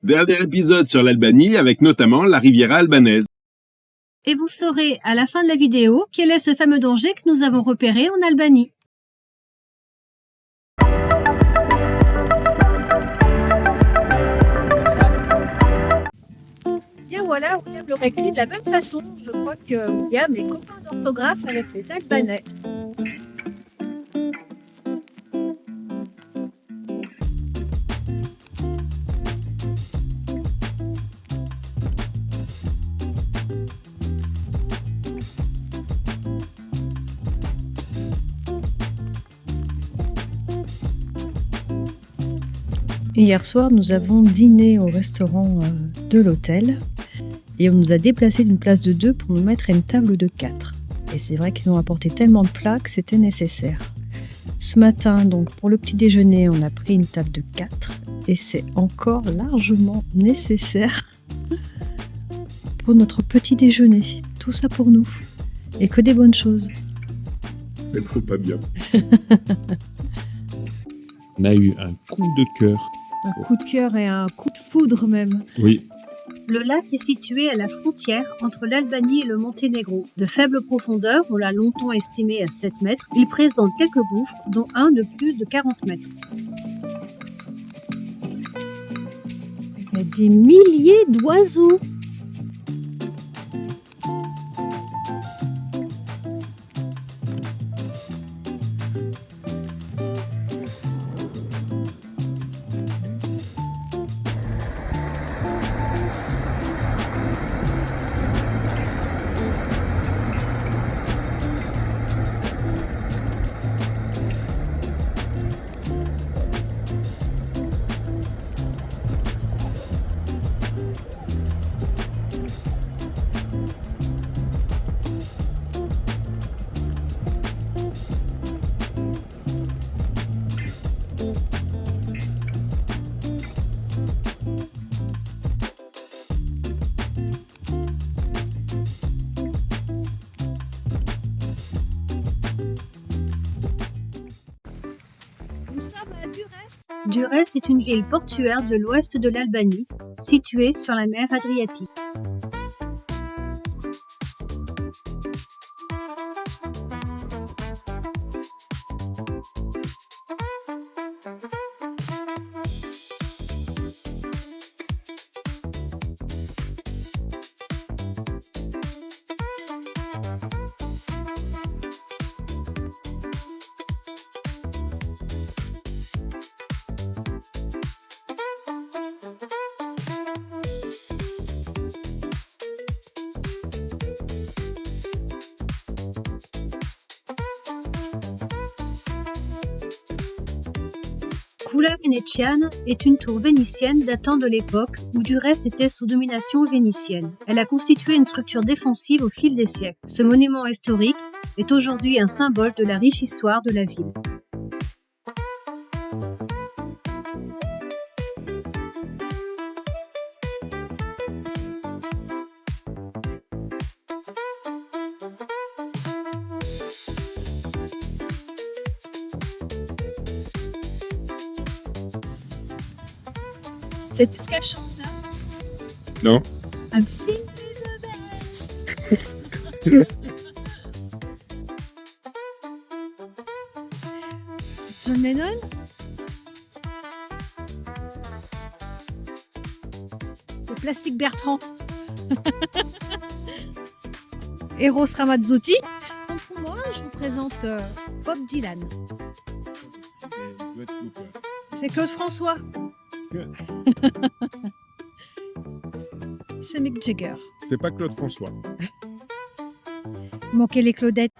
Dernier épisode sur l'Albanie avec notamment la Riviera albanaise. Et vous saurez à la fin de la vidéo quel est ce fameux danger que nous avons repéré en Albanie. Bien voilà, William l'aurait écrit de la même façon. Je crois que William est copain d'orthographe avec les Albanais. Hier soir, nous avons dîné au restaurant de l'hôtel et on nous a déplacé d'une place de 2 pour nous mettre à une table de 4. Et c'est vrai qu'ils ont apporté tellement de plats que c'était nécessaire. Ce matin, donc pour le petit déjeuner, on a pris une table de 4 et c'est encore largement nécessaire pour notre petit déjeuner. Tout ça pour nous. Et que des bonnes choses. C'est trop pas bien. On a eu un coup de cœur. Un coup de cœur et un coup de foudre même. Oui, Le lac est situé à la frontière entre l'Albanie et le Monténégro. De faible profondeur, on l'a longtemps estimé à 7 mètres, il présente quelques gouffres, dont un de plus de 40 mètres. Il y a des milliers d'oiseaux. Nous sommes à Durrës. Durrës est une ville portuaire de l'ouest de l'Albanie, située sur la mer Adriatique. Kula Venetiana est une tour vénitienne datant de l'époque où Durrës était sous domination vénitienne. Elle a constitué une structure défensive au fil des siècles. Ce monument historique est aujourd'hui un symbole de la riche histoire de la ville. C'est ce qu'elle chante là. Non. I'm simply the best. John Lennon. C'est Plastic Bertrand. Eros Ramazzotti. Donc pour moi, je vous présente Bob Dylan. C'est Claude François. C'est Mick Jagger. C'est pas Claude François. Manquez les Claudettes.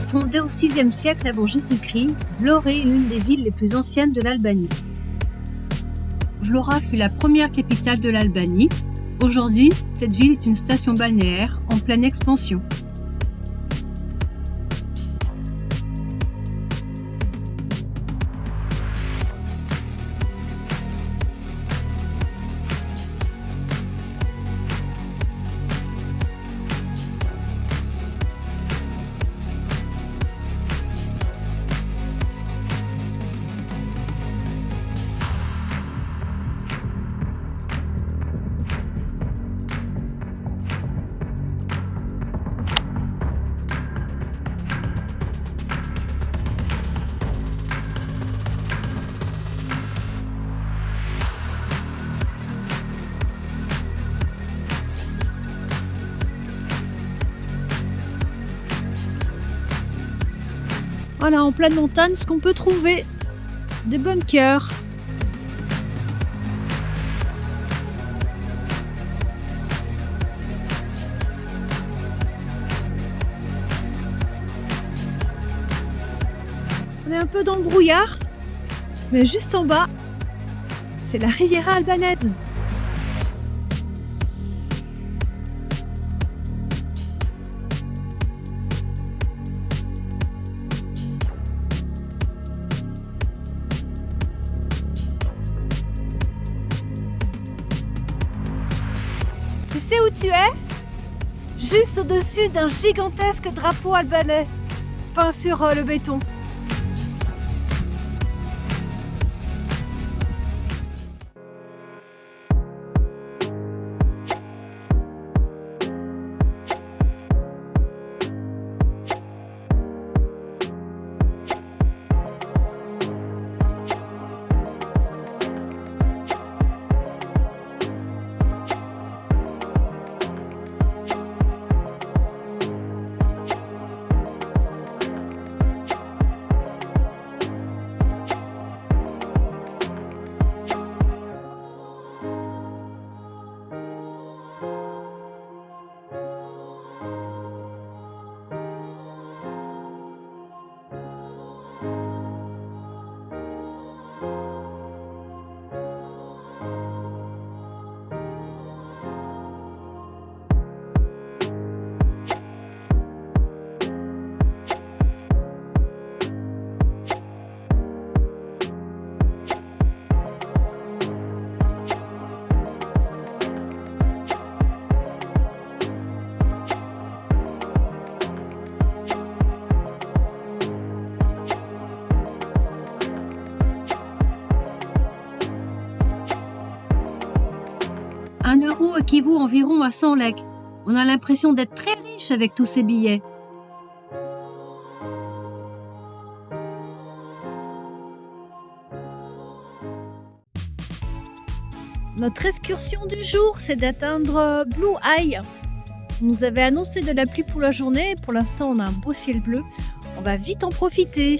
Fondée au VIe siècle avant Jésus-Christ, Vlorë est l'une des villes les plus anciennes de l'Albanie. Vlora fut la première capitale de l'Albanie. Aujourd'hui, cette ville est une station balnéaire en pleine expansion. Voilà, en pleine montagne, ce qu'on peut trouver, des bunkers. On est un peu dans le brouillard, mais juste en bas, c'est la Riviera albanaise. Tu sais où tu es? Juste au-dessus d'un gigantesque drapeau albanais, peint sur le béton. Un euro équivaut environ à 100 lek. On a l'impression d'être très riche avec tous ces billets. Notre excursion du jour, c'est d'atteindre Blue Eye. On nous avait annoncé de la pluie pour la journée. Pour l'instant, on a un beau ciel bleu. On va vite en profiter.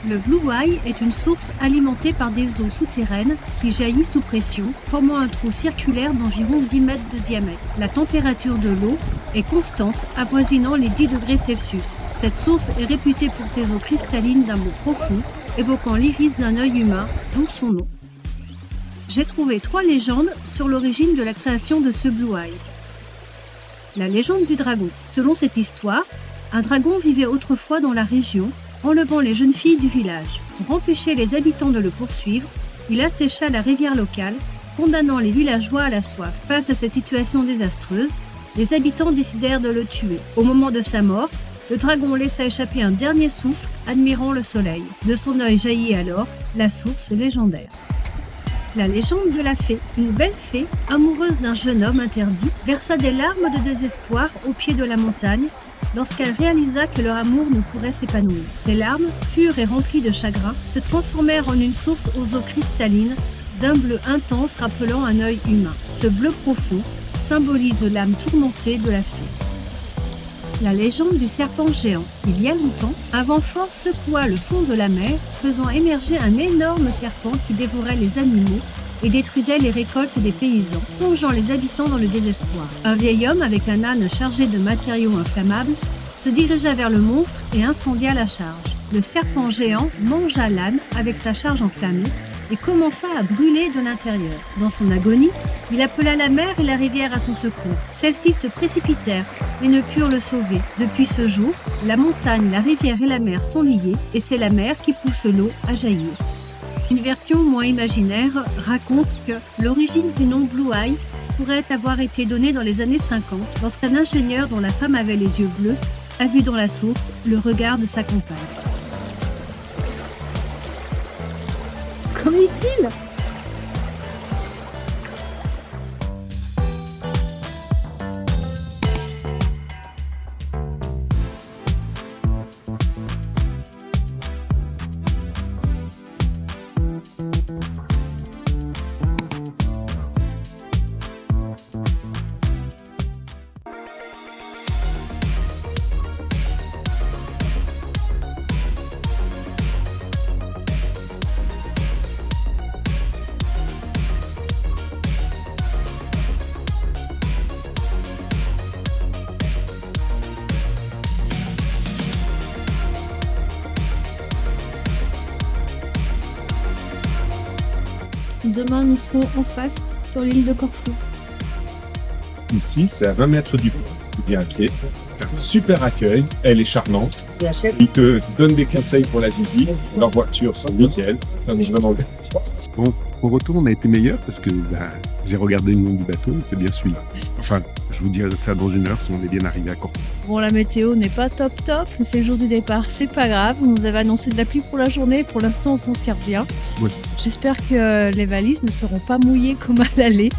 Le Blue Eye est une source alimentée par des eaux souterraines qui jaillissent sous pression, formant un trou circulaire d'environ 10 mètres de diamètre. La température de l'eau est constante, avoisinant les 10 degrés Celsius. Cette source est réputée pour ses eaux cristallines d'un bleu profond, évoquant l'iris d'un œil humain, d'où son nom. J'ai trouvé 3 légendes sur l'origine de la création de ce Blue Eye. La légende du dragon. Selon cette histoire, un dragon vivait autrefois dans la région, enlevant les jeunes filles du village. Pour empêcher les habitants de le poursuivre, il assécha la rivière locale, condamnant les villageois à la soif. Face à cette situation désastreuse, les habitants décidèrent de le tuer. Au moment de sa mort, le dragon laissa échapper un dernier souffle, admirant le soleil. De son œil jaillit alors la source légendaire. La légende de la fée. Une belle fée, amoureuse d'un jeune homme interdit, versa des larmes de désespoir au pied de la montagne, lorsqu'elle réalisa que leur amour ne pourrait s'épanouir. Ces larmes, pures et remplies de chagrin, se transformèrent en une source aux eaux cristallines, d'un bleu intense rappelant un œil humain. Ce bleu profond symbolise l'âme tourmentée de la fée. La légende du serpent géant. Il y a longtemps, un vent fort secoua le fond de la mer, faisant émerger un énorme serpent qui dévorait les animaux et détruisait les récoltes des paysans, plongeant les habitants dans le désespoir. Un vieil homme avec un âne chargé de matériaux inflammables se dirigea vers le monstre et incendia la charge. Le serpent géant mangea l'âne avec sa charge enflammée et commença à brûler de l'intérieur. Dans son agonie, il appela la mer et la rivière à son secours. Celles-ci se précipitèrent, mais ne purent le sauver. Depuis ce jour, la montagne, la rivière et la mer sont liées, et c'est la mer qui pousse l'eau à jaillir. Une version moins imaginaire raconte que l'origine du nom Blue Eye pourrait avoir été donnée dans les années 50, lorsqu'un ingénieur dont la femme avait les yeux bleus a vu dans la source le regard de sa compagne. Comme il file. Demain, nous serons en face, sur l'île de Corfou. Ici, c'est à 20 mètres du pont. Tu viens à pied, tu as un super accueil, elle est charmante. Ils te donnent des conseils pour la visite, leurs voitures sont nickel. On est vraiment bien. Bon, au retour, on a été meilleur parce que j'ai regardé le nom du bateau et c'est bien celui-là. Enfin, je vous dirai ça dans une heure si on est bien arrivé à Corfou. Bon, la météo n'est pas top, mais c'est le jour du départ, c'est pas grave. On nous avait annoncé de la pluie pour la journée, pour l'instant on s'en tire bien. Ouais. J'espère que les valises ne seront pas mouillées comme à l'aller.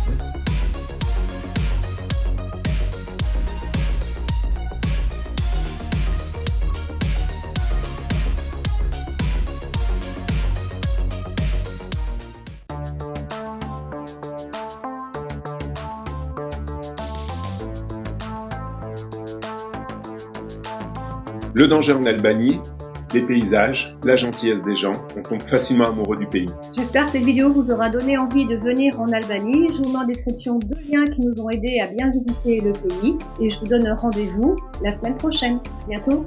Le danger en Albanie, les paysages, la gentillesse des gens, on tombe facilement amoureux du pays. J'espère que cette vidéo vous aura donné envie de venir en Albanie. Je vous mets en description 2 liens qui nous ont aidés à bien visiter le pays et je vous donne rendez-vous la semaine prochaine. À bientôt.